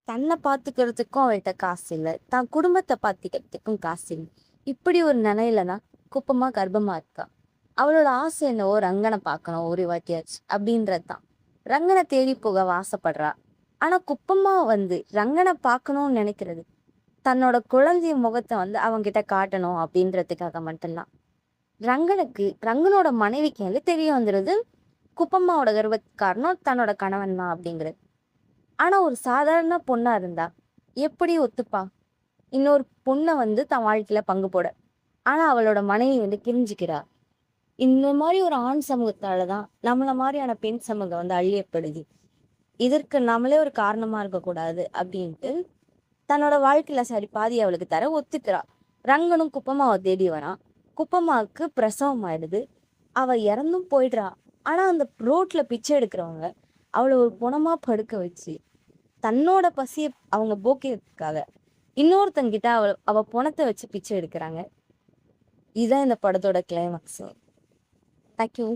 தன்னை பார்த்துக்கிறதுக்கும் அவள்கிட்ட காசு இல்லை, தான் குடும்பத்தை பார்த்துக்கிறதுக்கும் காசு இல்லை. இப்படி ஒரு நிலையில தான் குப்பமா கர்ப்பமா இருக்கா. அவளோட ஆசை என்னவோ ரங்கனை பார்க்கணும் ஒரு வாட்டியாச்சு அப்படின்றது தான். ரங்கனை தேடி போக ஆசைப்படுறா. ஆனா குப்பமா ரங்கனை பார்க்கணும்னு நினைக்கிறது தன்னோட குழந்தை முகத்தை அவங்கிட்ட காட்டணும் அப்படின்றதுக்காக மட்டும்தான். ரங்கனோட மனைவிக்கு தெரிய வந்துடுது குப்பம்மாவோட கர்ப்பத்துக்கு காரணம் தன்னோட கணவன் தான் அப்படிங்கிறது. ஆனா ஒரு சாதாரண பொண்ணா இருந்தா எப்படி ஒத்துப்பா இன்னொரு பொண்ணை தன் வாழ்க்கையில பங்கு போட? ஆனா அவளோட மனைவி கிரிஞ்சுக்கிறா. இந்த மாதிரி ஒரு ஆண் சமூகத்தாலதான் நம்மள மாதிரியான பெண் சமூகம் அழியப்படுது. இதற்கு நம்மளே ஒரு காரணமா இருக்கக்கூடாது அப்படின்ட்டு தன்னோட வாழ்க்கையில சரி பாதி அவளுக்கு தர ஒத்துக்கிறா. ரங்கனும் குப்பம்மாவை தேடி வரான். குப்பம்மாவுக்கு பிரசவம் ஆயிடுது. அவ இறந்தும் போயிடுறா. ஆனா அந்த ரோட்ல பிச்சை எடுக்கிறவங்க அவளை ஒரு புணமா படுக்க வச்சு தன்னோட பசிய அவங்க போக்கிறதுக்காக இன்னொருத்தங்கிட்ட அவ புணத்தை வச்சு பிச்சை எடுக்கிறாங்க. இதுதான் இந்த படத்தோட கிளைமாக்ஸ். தேங்க்யூ.